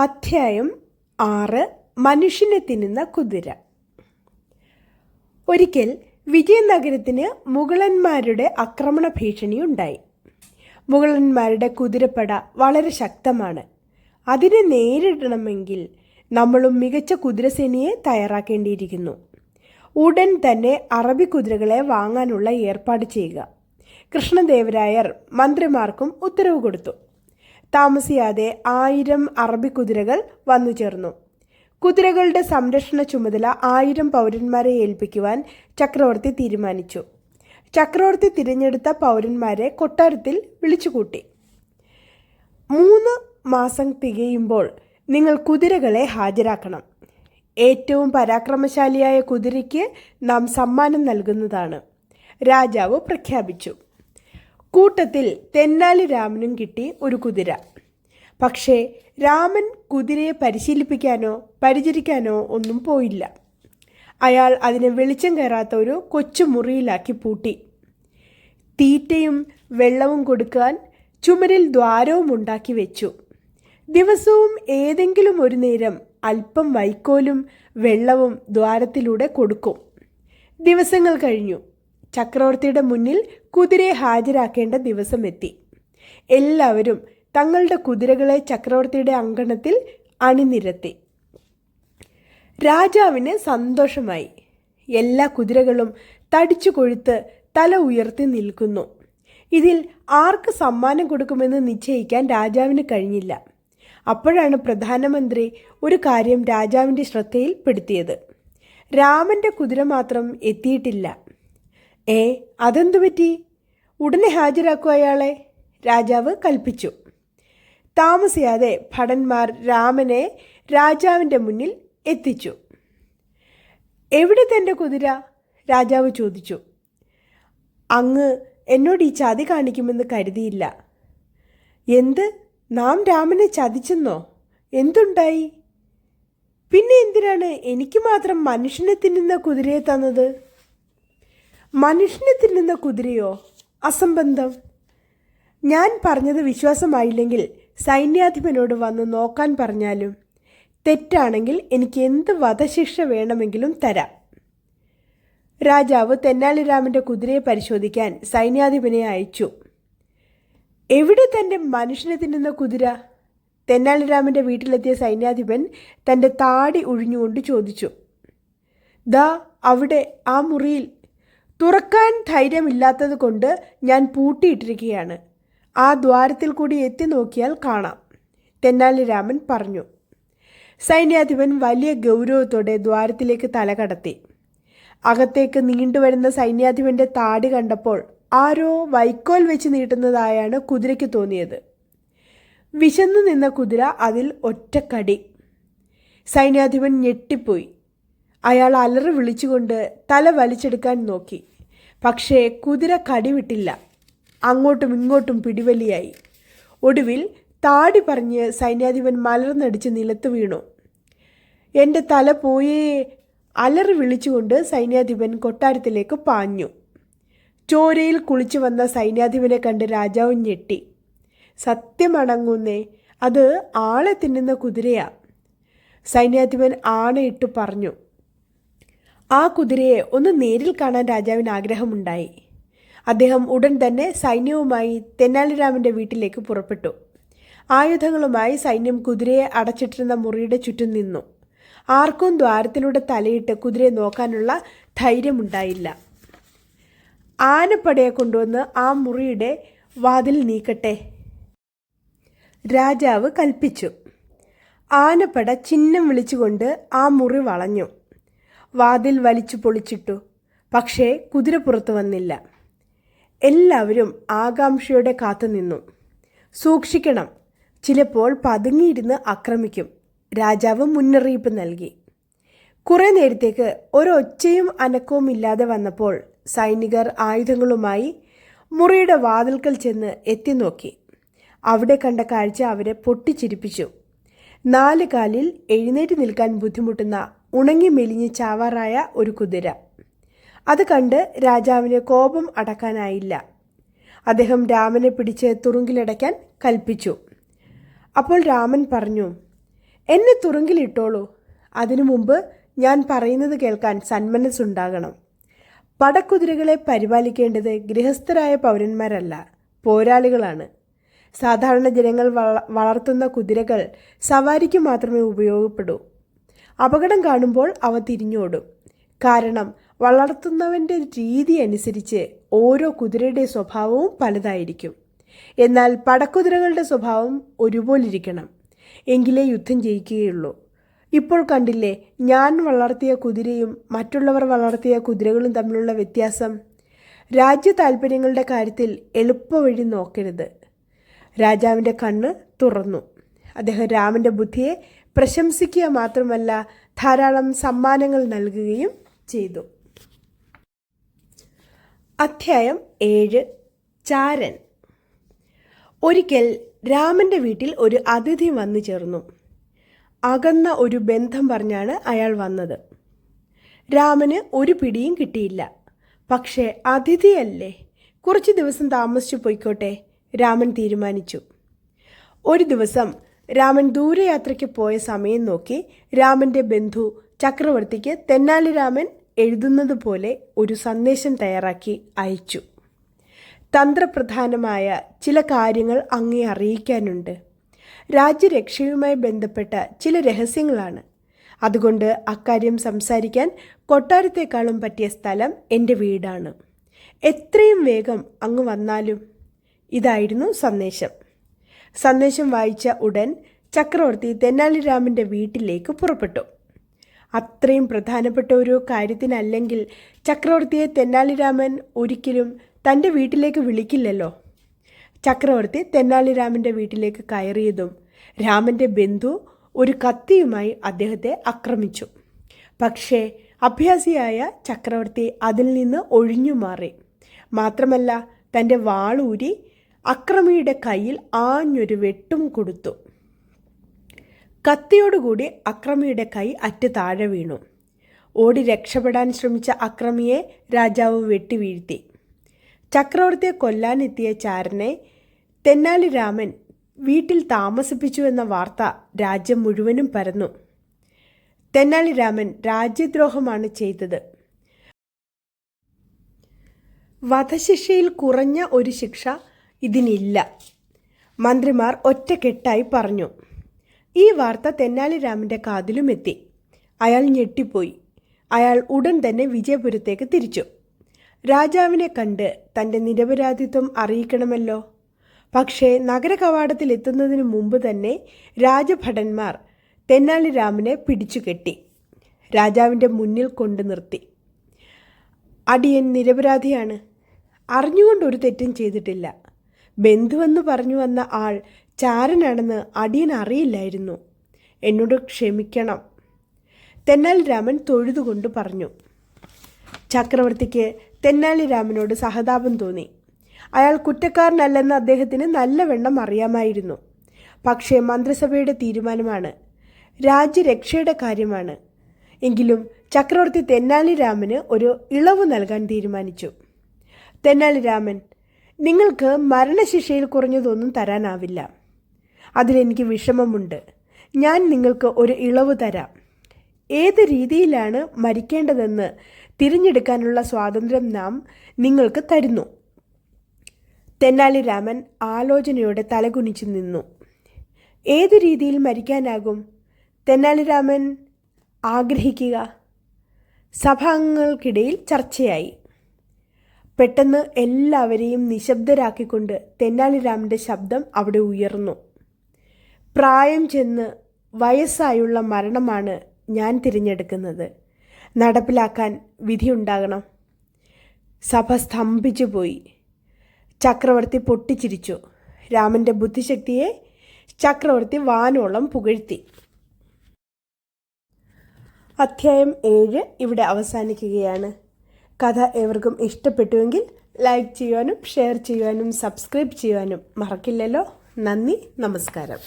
അധ്യായം 6. മനുഷ്യനെ തിന്നുന്ന കുതിര. ഒരിക്കൽ വിജയനഗരത്തിന് മുഗളന്മാരുടെ ആക്രമണ ഭീഷണിയുണ്ടായി. മുഗളന്മാരുടെ കുതിരപ്പട വളരെ ശക്തമാണ്. അതിനെ നേരിടണമെങ്കിൽ നമ്മളും മികച്ച കുതിരസേനയെ തയ്യാറാക്കേണ്ടിയിരിക്കുന്നു. ഉടൻ തന്നെ അറബി കുതിരകളെ വാങ്ങാനുള്ള ഏർപ്പാട് ചെയ്യുക. കൃഷ്ണദേവരായർ മന്ത്രിമാർക്കും ഉത്തരവ് കൊടുത്തു. താമസിയാതെ 1000 അറബി കുതിരകൾ വന്നു ചേർന്നു. കുതിരകളുടെ സംരക്ഷണ ചുമതല 1000 പൗരന്മാരെ ഏൽപ്പിക്കുവാൻ ചക്രവർത്തി തീരുമാനിച്ചു. ചക്രവർത്തി തിരഞ്ഞെടുത്ത പൗരന്മാരെ കൊട്ടാരത്തിൽ വിളിച്ചുകൂട്ടി. 3 മാസം തികയുമ്പോൾ നിങ്ങൾ കുതിരകളെ ഹാജരാക്കണം. ഏറ്റവും പരാക്രമശാലിയായ കുതിരയ്ക്ക് നാം സമ്മാനം നൽകുന്നതാണ്, രാജാവ് പ്രഖ്യാപിച്ചു. കൂട്ടത്തിൽ തെന്നാലി രാമനും കിട്ടി ഒരു കുതിര. പക്ഷേ രാമൻ കുതിരയെ പരിശീലിപ്പിക്കാനോ പരിചരിക്കാനോ ഒന്നും പോയില്ല. അയാൾ അതിനെ വെളിച്ചം കയറാത്ത ഒരു കൊച്ചു മുറിയിലാക്കി പൂട്ടി. തീറ്റയും വെള്ളവും കൊടുക്കാൻ ചുമരിൽ ദ്വാരവും ഉണ്ടാക്കി വെച്ചു. ദിവസവും ഏതെങ്കിലും ഒരു നേരം അല്പം വൈക്കോലും വെള്ളവും ദ്വാരത്തിലൂടെ കൊടുക്കും. ദിവസങ്ങൾ കഴിഞ്ഞു. ചക്രവർത്തിയുടെ മുന്നിൽ കുതിരയെ ഹാജരാക്കേണ്ട ദിവസമെത്തി. എല്ലാവരും തങ്ങളുടെ കുതിരകളെ ചക്രവർത്തിയുടെ അങ്കണത്തിൽ അണിനിരത്തി. രാജാവിന് സന്തോഷമായി. എല്ലാ കുതിരകളും തടിച്ചു കൊഴുത്ത് തല ഉയർത്തി നിൽക്കുന്നു. ഇതിൽ ആർക്ക് സമ്മാനം കൊടുക്കുമെന്ന് നിശ്ചയിക്കാൻ രാജാവിന് കഴിഞ്ഞില്ല. അപ്പോഴാണ് പ്രധാനമന്ത്രി ഒരു കാര്യം രാജാവിൻ്റെ ശ്രദ്ധയിൽപ്പെടുത്തിയത്. രാമൻ്റെ കുതിര മാത്രം എത്തിയിട്ടില്ല. അതെന്തു പറ്റി? ഉടനെ ഹാജരാക്കൂ അയാളെ, രാജാവ് കൽപ്പിച്ചു. താമസിയാതെ ഭടന്മാർ രാമനെ രാജാവിൻ്റെ മുന്നിൽ എത്തിച്ചു. എവിടെ തൻ്റെ കുതിര? രാജാവ് ചോദിച്ചു. അങ്ങ് എന്നോട് ഈ ചതി കാണിക്കുമെന്ന് കരുതിയില്ല. എന്ത്? നാം രാമനെ ചതിച്ചെന്നോ? എന്തുണ്ടായി? പിന്നെ എന്തിനാണ് എനിക്ക് മാത്രം മനുഷ്യനെ തിന്നുന്ന കുതിരയെ തന്നത്? മനുഷ്യനെ തിന്നുന്ന കുതിരയോ? അസംബന്ധം. ഞാൻ പറഞ്ഞത് വിശ്വാസമായില്ലെങ്കിൽ സൈന്യാധിപനോട് വന്ന് നോക്കാൻ പറഞ്ഞാലും. തെറ്റാണെങ്കിൽ എനിക്ക് എന്ത് വധശിക്ഷ വേണമെങ്കിലും തരാം. രാജാവ് തെന്നാലിരാമൻ്റെ കുതിരയെ പരിശോധിക്കാൻ സൈന്യാധിപനെ അയച്ചു. എവിടെ തൻ്റെ മനുഷ്യനെ തിന്നുന്ന കുതിര? തെന്നാലിരാമൻ്റെ വീട്ടിലെത്തിയ സൈന്യാധിപൻ തൻ്റെ താടി ഉഴിഞ്ഞുകൊണ്ട് ചോദിച്ചു. ദാ അവിടെ, ആ മുറിയിൽ. തുറക്കാൻ ധൈര്യമില്ലാത്തത് കൊണ്ട് ഞാൻ പൂട്ടിയിട്ടിരിക്കുകയാണ്. ആ ദ്വാരത്തിൽ കൂടി എത്തി നോക്കിയാൽ കാണാം, തെന്നാലിരാമൻ പറഞ്ഞു. സൈന്യാധിപൻ വലിയ ഗൗരവത്തോടെ ദ്വാരത്തിലേക്ക് തല കടത്തി. അകത്തേക്ക് നീണ്ടുവരുന്ന സൈന്യാധിപൻ്റെ താടി കണ്ടപ്പോൾ ആരോ വൈക്കോൽ വെച്ച് നീട്ടുന്നതായാണ് കുതിരയ്ക്ക് തോന്നിയത്. വിശന്നു നിന്ന കുതിര അതിൽ ഒറ്റക്കടി. സൈന്യാധിപൻ ഞെട്ടിപ്പോയി. അയാൾ അലറി വിളിച്ചുകൊണ്ട് തല വലിച്ചെടുക്കാൻ നോക്കി. പക്ഷേ കുതിര കടിവിട്ടില്ല. അങ്ങോട്ടും ഇങ്ങോട്ടും പിടിവലിയായി. ഒടുവിൽ താടി പറഞ്ഞ് സൈന്യാധിപൻ മലർന്നടിച്ച് നിലത്ത് വീണു. എൻ്റെ തല പോയേ! അലറി വിളിച്ചുകൊണ്ട് സൈന്യാധിപൻ കൊട്ടാരത്തിലേക്ക് പാഞ്ഞു. ചോരയിൽ കുളിച്ചു വന്ന സൈന്യാധിപനെ കണ്ട് രാജാവ് ഞെട്ടി. സത്യമടങ്ങുന്നേ, അത് ആളെ തിന്നുന്ന കുതിരയാ, സൈന്യാധിപൻ ആണയിട്ട് പറഞ്ഞു. ആ കുതിരയെ ഒന്ന് നേരിൽ കാണാൻ രാജാവിന് ആഗ്രഹമുണ്ടായി. അദ്ദേഹം ഉടൻ തന്നെ സൈന്യവുമായി തെന്നാലിരാമൻ്റെ വീട്ടിലേക്ക് പുറപ്പെട്ടു. ആയുധങ്ങളുമായി സൈന്യം കുതിരയെ അടച്ചിട്ടിരുന്ന മുറിയുടെ ചുറ്റും നിന്നു. ആർക്കും ദ്വാരത്തിലൂടെ തലയിട്ട് കുതിരയെ നോക്കാനുള്ള ധൈര്യമുണ്ടായില്ല. ആനപ്പടയെ കൊണ്ടുവന്ന് ആ മുറിയുടെ വാതിൽ നീക്കട്ടെ, രാജാവ് കൽപ്പിച്ചു. ആനപ്പട ചിഹ്നം വിളിച്ചുകൊണ്ട് ആ മുറി വളഞ്ഞു. വാതിൽ വലിച്ചു പൊളിച്ചിട്ടു. പക്ഷേ കുതിര പുറത്തു വന്നില്ല. എല്ലാവരും ആകാംക്ഷയോടെ കാത്തുനിന്നു. സൂക്ഷിക്കണം, ചിലപ്പോൾ പതുങ്ങിയിരുന്ന് ആക്രമിക്കും, രാജാവ് മുന്നറിയിപ്പ് നൽകി. കുറേ നേരത്തേക്ക് ഒരൊച്ചയും അനക്കവും ഇല്ലാതെ വന്നപ്പോൾ സൈനികർ ആയുധങ്ങളുമായി മുറിയുടെ വാതിൽക്കൽ ചെന്ന് എത്തി നോക്കി. അവിടെ കണ്ട കാഴ്ച അവരെ പൊട്ടിച്ചിരിപ്പിച്ചു. 4 കാലിൽ എഴുന്നേറ്റ് നിൽക്കാൻ ബുദ്ധിമുട്ടുന്ന ഉണങ്ങി മെലിഞ്ഞ് ചാവാറായ ഒരു കുതിര. അത് കണ്ട് രാജാവിന് കോപം അടക്കാനായില്ല. അദ്ദേഹം രാമനെ പിടിച്ച് തുറുങ്കിലടയ്ക്കാൻ കൽപ്പിച്ചു. അപ്പോൾ രാമൻ പറഞ്ഞു, എന്നെ തുറുങ്കിലിട്ടോളൂ. അതിനു മുമ്പ് ഞാൻ പറയുന്നത് കേൾക്കാൻ സന്മനസ്സുണ്ടാകണം. പടക്കുതിരകളെ പരിപാലിക്കേണ്ടത് ഗൃഹസ്ഥരായ പൗരന്മാരല്ല, പോരാളികളാണ്. സാധാരണ ജനങ്ങൾ വളർത്തുന്ന കുതിരകൾ സവാരിക്ക് മാത്രമേ ഉപയോഗപ്പെടൂ. അപകടം കാണുമ്പോൾ അവ തിരിഞ്ഞോടും. കാരണം വളർത്തുന്നവൻ്റെ രീതി അനുസരിച്ച് ഓരോ കുതിരയുടെ സ്വഭാവവും പലതായിരിക്കും. എന്നാൽ പടക്കുതിരകളുടെ സ്വഭാവം ഒരുപോലിരിക്കണം, എങ്കിലേ യുദ്ധം ജയിക്കുകയുള്ളൂ. ഇപ്പോൾ കണ്ടില്ലേ ഞാൻ വളർത്തിയ കുതിരയും മറ്റുള്ളവർ വളർത്തിയ കുതിരകളും തമ്മിലുള്ള വ്യത്യാസം. രാജ്യ താൽപ്പര്യങ്ങളുടെ കാര്യത്തിൽ എളുപ്പവഴി നോക്കരുത്. രാജാവിൻ്റെ കണ്ണ് തുറന്നു. അദ്ദേഹം രാമൻ്റെ ബുദ്ധിയെ പ്രശംസിക്കുക മാത്രമല്ല, ധാരാളം സമ്മാനങ്ങൾ നൽകുകയും ചെയ്തു. അധ്യായം 7. ചാരൻ. ഒരിക്കൽ രാമൻ്റെ വീട്ടിൽ ഒരു അതിഥി വന്നു ചേർന്നു. അകന്ന ഒരു ബന്ധം പറഞ്ഞാണ് അയാൾ വന്നത്. രാമന് ഒരു പിടിയും കിട്ടിയില്ല. പക്ഷേ അതിഥിയല്ലേ, കുറച്ച് ദിവസം താമസിച്ചു പോയിക്കോട്ടെ, രാമൻ തീരുമാനിച്ചു. ഒരു ദിവസം രാമൻ ദൂരയാത്രയ്ക്ക് പോയ സമയം നോക്കി രാമൻ്റെ ബന്ധു ചക്രവർത്തിക്ക് തെന്നാലി രാമൻ എഴുതുന്നത് പോലെ ഒരു സന്ദേശം തയ്യാറാക്കി അയച്ചു. തന്ത്രപ്രധാനമായ ചില കാര്യങ്ങൾ അങ്ങേ അറിയിക്കാനുണ്ട്. രാജ്യരക്ഷയുമായി ബന്ധപ്പെട്ട ചില രഹസ്യങ്ങളാണ്. അതുകൊണ്ട് അക്കാര്യം സംസാരിക്കാൻ കൊട്ടാരത്തെക്കാളും പറ്റിയ സ്ഥലം എൻ്റെ വീടാണ്. എത്രയും വേഗം അങ്ങ് വന്നാലും. ഇതായിരുന്നു സന്ദേശം. സന്ദേശം വായിച്ച ഉടൻ ചക്രവർത്തി തെന്നാലി രാമൻ്റെ വീട്ടിലേക്ക് പുറപ്പെട്ടു. അത്രയും പ്രധാനപ്പെട്ട ഒരു കാര്യത്തിനല്ലെങ്കിൽ ചക്രവർത്തിയെ തെന്നാലി രാമൻ ഒരിക്കലും തൻ്റെ വീട്ടിലേക്ക് വിളിക്കില്ലല്ലോ. ചക്രവർത്തി തെന്നാലി രാമൻ്റെ വീട്ടിലേക്ക് കയറിയതും രാമൻ്റെ ബന്ധു ഒരു കത്തിയുമായി അദ്ദേഹത്തെ ആക്രമിച്ചു. പക്ഷേ അഭ്യാസിയായ ചക്രവർത്തി അതിൽ നിന്ന് ഒഴിഞ്ഞു മാറി. മാത്രമല്ല തൻ്റെ വാളൂരി അക്രമിയുടെ കയ്യിൽ ആഞ്ഞൊരു വെട്ടും കൊടുത്തു. കത്തിയോടുകൂടി അക്രമിയുടെ കൈ അറ്റ് താഴെ വീണു. ഓടി രക്ഷപ്പെടാൻ ശ്രമിച്ച അക്രമിയെ രാജാവ് വെട്ടിവീഴ്ത്തി. ചക്രവർത്തിയെ കൊല്ലാനെത്തിയ ചാരനെ തെന്നാലി രാമൻ വീട്ടിൽ താമസിപ്പിച്ചു എന്ന വാർത്ത രാജ്യം മുഴുവനും പരന്നു. തെന്നാലി രാമൻ രാജ്യദ്രോഹമാണ് ചെയ്തത്. വധശിക്ഷയിൽ കുറഞ്ഞ ഒരു ശിക്ഷ ഇതിനില്ല, മന്ത്രിമാർ ഒറ്റക്കെട്ടായി പറഞ്ഞു. ഈ വാർത്ത തെന്നാലി രാമൻ്റെ കാതിലുമെത്തി. അയാൾ ഞെട്ടിപ്പോയി. അയാൾ ഉടൻ തന്നെ വിജയപുരത്തേക്ക് തിരിച്ചു. രാജാവിനെ കണ്ട് തൻ്റെ നിരപരാധിത്വം അറിയിക്കണമല്ലോ. പക്ഷേ നഗര കവാടത്തിൽ എത്തുന്നതിന് മുമ്പ് തന്നെ രാജഭടന്മാർ തെന്നാലി രാമനെ പിടിച്ചുകെട്ടി രാജാവിൻ്റെ മുന്നിൽ കൊണ്ടു നിർത്തി. അടിയൻ നിരപരാധിയാണ്, അറിഞ്ഞുകൊണ്ടൊരു തെറ്റും ചെയ്തിട്ടില്ല. ബന്ധുവെന്ന് പറഞ്ഞു വന്ന ആൾ ചാരനാണെന്ന് അടിയൻ അറിയില്ലായിരുന്നു. എന്നോട് ക്ഷമിക്കണം. തെന്നാലി രാമൻ തൊഴുതുകൊണ്ട് പറഞ്ഞു. ചക്രവർത്തിക്ക് തെന്നാലി രാമനോട് സഹതാപം തോന്നി. അയാൾ കുറ്റക്കാരനല്ലെന്ന് അദ്ദേഹത്തിന് നല്ലവണ്ണം അറിയാമായിരുന്നു. പക്ഷേ മന്ത്രിസഭയുടെ തീരുമാനമാണ്, രാജ്യരക്ഷയുടെ കാര്യമാണ്. എങ്കിലും ചക്രവർത്തി തെന്നാലി രാമന് ഒരു ഇളവ് നൽകാൻ തീരുമാനിച്ചു. തെന്നാലി രാമൻ, നിങ്ങൾക്ക് മരണശിക്ഷയിൽ കുറഞ്ഞതൊന്നും തരാനാവില്ല. അതിലെനിക്ക് വിഷമമുണ്ട്. ഞാൻ നിങ്ങൾക്ക് ഒരു ഇളവ് തരാം. ഏത് രീതിയിലാണ് മരിക്കേണ്ടതെന്ന് തിരഞ്ഞെടുക്കാനുള്ള സ്വാതന്ത്ര്യം നാം നിങ്ങൾക്ക് തരുന്നു. തെന്നാലി രാമൻ ആലോചനയോടെ തലകുനിച്ചു നിന്നു. ഏത് രീതിയിൽ മരിക്കാനാകും തെന്നാലി രാമൻ ആഗ്രഹിക്കുക? സഭാംഗങ്ങൾക്കിടയിൽ ചർച്ചയായി. പെട്ടെന്ന് എല്ലാവരെയും നിശബ്ദരാക്കിക്കൊണ്ട് തെന്നാലി രാമൻ്റെ ശബ്ദം അവിടെ ഉയർന്നു. പ്രായം ചെന്ന് വയസ്സായുള്ള മരണമാണ് ഞാൻ തിരഞ്ഞെടുക്കുന്നത്. നടപ്പിലാക്കാൻ വിധിയുണ്ടാകണം. സഭ സ്തംഭിച്ചു പോയി. ചക്രവർത്തി പൊട്ടിച്ചിരിച്ചു. രാമൻ്റെ ബുദ്ധിശക്തിയെ ചക്രവർത്തി വാനോളം പുകഴ്ത്തി. അധ്യായം 7 ഇവിടെ അവസാനിക്കുകയാണ്. കഥ ഏവർക്കും ഇഷ്ടപ്പെട്ടുവെങ്കിൽ ലൈക്ക് ചെയ്യുവാനും ഷെയർ ചെയ്യുവാനും സബ്സ്ക്രൈബ് ചെയ്യുവാനും മറക്കില്ലല്ലോ. നന്ദി, നമസ്കാരം.